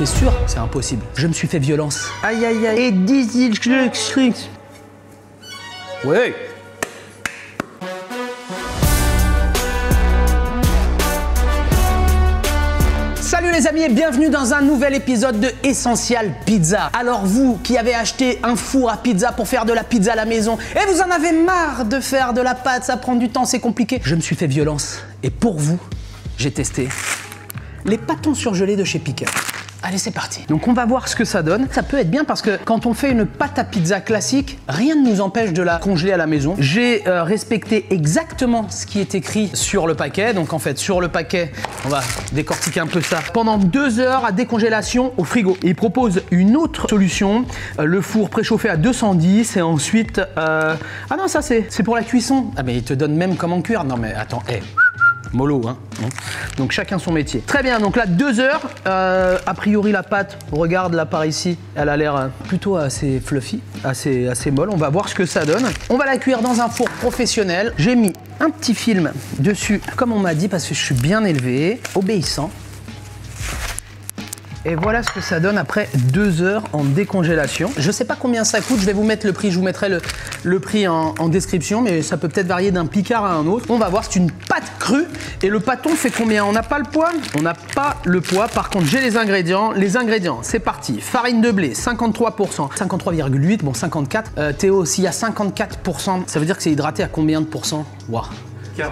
T'es sûr? C'est impossible. Je me suis fait violence. Aïe aïe aïe. Et 10 ouais. Salut les amis et bienvenue dans un nouvel épisode de Essential Pizza. Alors vous qui avez acheté un four à pizza pour faire de la pizza à la maison et vous en avez marre de faire de la pâte, ça prend du temps, c'est compliqué. Je me suis fait violence et pour vous, j'ai testé les pâtons surgelés de chez Picker. Allez, c'est parti. Donc on va voir ce que ça donne. Ça peut être bien parce que quand on fait une pâte à pizza classique, rien ne nous empêche de la congeler à la maison. J'ai respecté exactement ce qui est écrit sur le paquet. Donc en fait, sur le paquet, on va décortiquer un peu ça. Pendant 2 heures à décongélation au frigo. Et il propose une autre solution, le four préchauffé à 210 et ensuite... Ah non, ça c'est pour la cuisson. Ah mais il te donne même comment cuire. Non mais attends, mollo, hein. Donc chacun son métier. Très bien, donc là 2 heures. A priori la pâte, regarde là par ici, elle a l'air plutôt assez fluffy, assez molle. On va voir ce que ça donne. On va la cuire dans un four professionnel. J'ai mis un petit film dessus, comme on m'a dit, parce que je suis bien élevé, obéissant. Et voilà ce que ça donne après 2 heures en décongélation. Je sais pas combien ça coûte, je vais vous mettre le prix, je vous mettrai le prix en description, mais ça peut peut-être varier d'un Picard à un autre. On va voir, c'est une pâte crue. Et le pâton fait combien? On n'a pas le poids? On n'a pas le poids, par contre j'ai les ingrédients. Les ingrédients, c'est parti. Farine de blé, 53%, 53,8, bon 54. Théo, s'il y a 54%, ça veut dire que c'est hydraté à combien de pourcents? Waouh. 46%.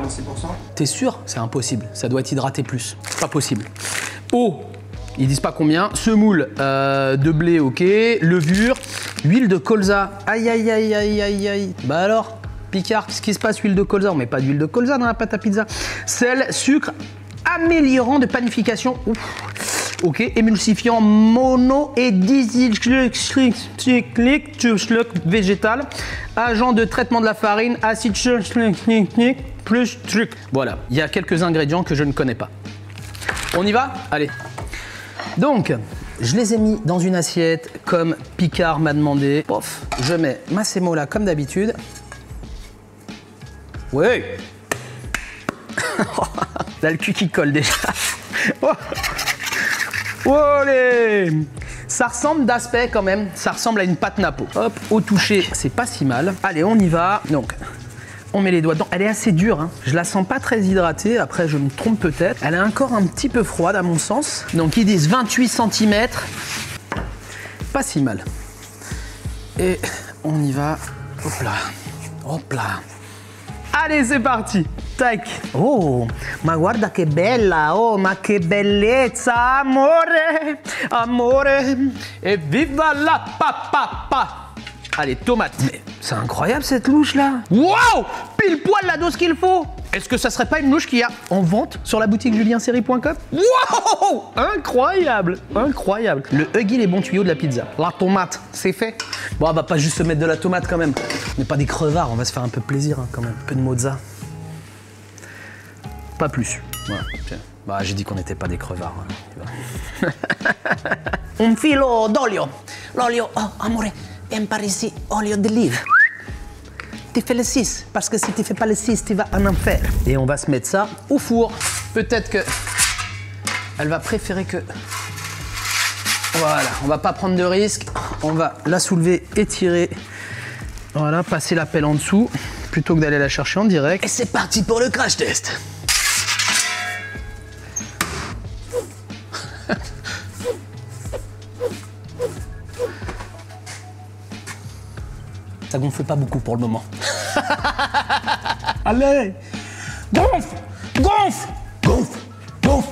T'es sûr? C'est impossible, ça doit être hydraté plus. C'est pas possible. Eau. Ils disent pas combien. Semoule de blé, ok. Levure, huile de colza. Aïe, aïe, aïe, aïe, aïe, aïe. Bah alors, Picard, qu'est-ce qui se passe? Huile de colza, on met pas d'huile de colza dans la pâte à pizza. Sel, sucre, améliorant de panification. Ouf. Ok, émulsifiant mono et végétal. Agent de traitement de la farine, acide plus truc. Voilà, il y a quelques ingrédients que je ne connais pas. On y va? Allez. Donc, je les ai mis dans une assiette comme Picard m'a demandé. Pof, je mets ma sémola comme d'habitude. Oui. Là, le cul qui colle déjà. Allez. Ça ressemble d'aspect quand même. Ça ressemble à une pâte napo. Hop, au toucher, c'est pas si mal. Allez, on y va. Donc, on met les doigts dedans. Elle est assez dure, hein. Je la sens pas très hydratée. Après, je me trompe peut-être. Elle est encore un petit peu froide à mon sens. Donc, ils disent 28 cm. Pas si mal. Et on y va. Hop là. Hop là. Allez, c'est parti. Tac. Oh, ma guarda che bella. Oh, ma che bellezza. Amore. Amore. Et viva la papa. Allez, tomate. Mais c'est incroyable cette louche là. Waouh, pile poil la dose qu'il faut. Est-ce que ça serait pas une louche qu'il y a en vente sur la boutique julienserry.com? Waouh, incroyable, incroyable. Le Huggy les bons tuyaux de la pizza. La tomate, c'est fait. Bon, on va pas juste se mettre de la tomate quand même. On n'est pas des crevards, on va se faire un peu plaisir hein, quand même. Un peu de mozza. Pas plus. Voilà. Bah, j'ai dit qu'on n'était pas des crevards. Hein. Un filo d'olio. L'olio, oh, amore. Viens par ici, olio d'olive. Tu fais le 6, parce que si tu fais pas le 6, tu vas en enfer. Et on va se mettre ça au four. Peut-être que elle va préférer que... Voilà, on va pas prendre de risque. On va la soulever, étirer. Voilà, passer la pelle en dessous, plutôt que d'aller la chercher en direct. Et c'est parti pour le crash test. Ça gonfle pas beaucoup pour le moment. Allez, gonfle, gonfle, gonfle, gonfle,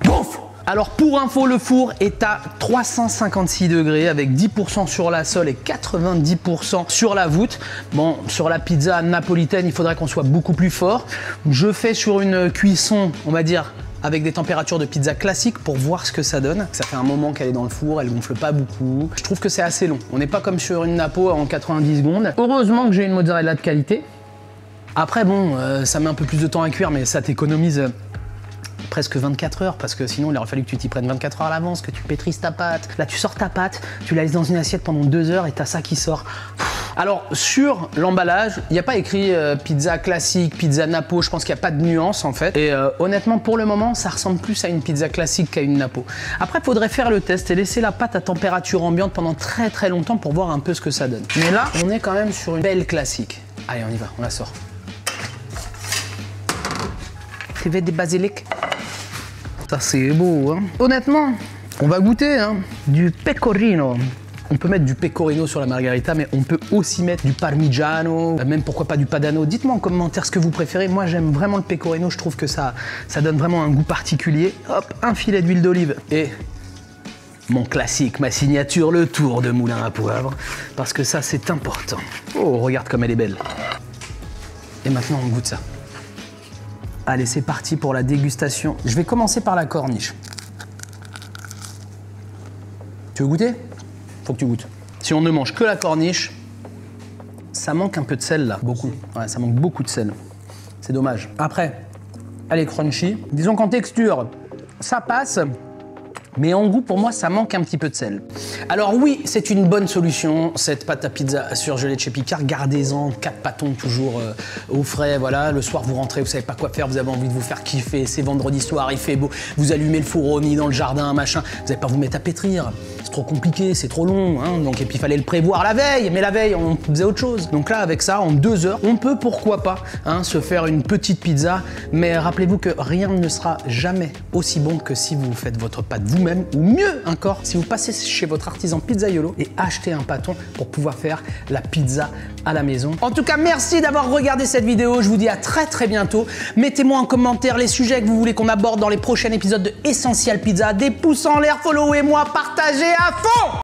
gonfle. Alors pour info, le four est à 356 degrés avec 10% sur la sole et 90% sur la voûte. Bon, sur la pizza napolitaine, il faudrait qu'on soit beaucoup plus fort. Je fais sur une cuisson, on va dire, avec des températures de pizza classiques pour voir ce que ça donne. Ça fait un moment qu'elle est dans le four, elle gonfle pas beaucoup. Je trouve que c'est assez long. On n'est pas comme sur une napo en 90 secondes. Heureusement que j'ai une mozzarella de qualité. Après bon, ça met un peu plus de temps à cuire, mais ça t'économise presque 24 heures parce que sinon il aurait fallu que tu t'y prennes 24 heures à l'avance, que tu pétrisses ta pâte. Là tu sors ta pâte, tu la laisses dans une assiette pendant 2 heures et t'as ça qui sort. Alors sur l'emballage, il n'y a pas écrit pizza classique, pizza napo, je pense qu'il n'y a pas de nuance en fait. Et honnêtement pour le moment ça ressemble plus à une pizza classique qu'à une napo. Après il faudrait faire le test et laisser la pâte à température ambiante pendant très longtemps pour voir un peu ce que ça donne. Mais là on est quand même sur une belle classique. Allez on y va, on la sort. Tu veux des basilic? Ça c'est beau hein. Honnêtement, on va goûter hein, du pecorino. On peut mettre du pecorino sur la margarita, mais on peut aussi mettre du parmigiano, même pourquoi pas du padano. Dites-moi en commentaire ce que vous préférez. Moi, j'aime vraiment le pecorino. Je trouve que ça donne vraiment un goût particulier. Hop, un filet d'huile d'olive et mon classique, ma signature, le tour de moulin à poivre, parce que ça, c'est important. Oh, regarde comme elle est belle. Et maintenant, on goûte ça. Allez, c'est parti pour la dégustation. Je vais commencer par la corniche. Tu veux goûter ? Faut que tu goûtes. Si on ne mange que la corniche, ça manque un peu de sel là, beaucoup. Ouais, ça manque beaucoup de sel. C'est dommage. Après, elle est crunchy. Disons qu'en texture, ça passe. Mais en goût, pour moi, ça manque un petit peu de sel. Alors oui, c'est une bonne solution, cette pâte à pizza surgelée de chez Picard. Gardez-en 4 pâtons toujours au frais, voilà. Le soir, vous rentrez, vous savez pas quoi faire, vous avez envie de vous faire kiffer. C'est vendredi soir, il fait beau. Vous allumez le four au nid dans le jardin, machin. Vous n'allez pas vous mettre à pétrir. C'est trop compliqué, c'est trop long. Hein. Donc, et puis, il fallait le prévoir la veille. Mais la veille, on faisait autre chose. Donc là, avec ça, en 2 heures, on peut, pourquoi pas, hein, se faire une petite pizza. Mais rappelez-vous que rien ne sera jamais aussi bon que si vous faites votre pâte vous-même, ou mieux encore, si vous passez chez votre artisan pizzaiolo et achetez un pâton pour pouvoir faire la pizza à la maison. En tout cas, merci d'avoir regardé cette vidéo. Je vous dis à très bientôt. Mettez-moi en commentaire les sujets que vous voulez qu'on aborde dans les prochains épisodes de Essential Pizza. Des pouces en l'air, followez-moi, partagez à fond!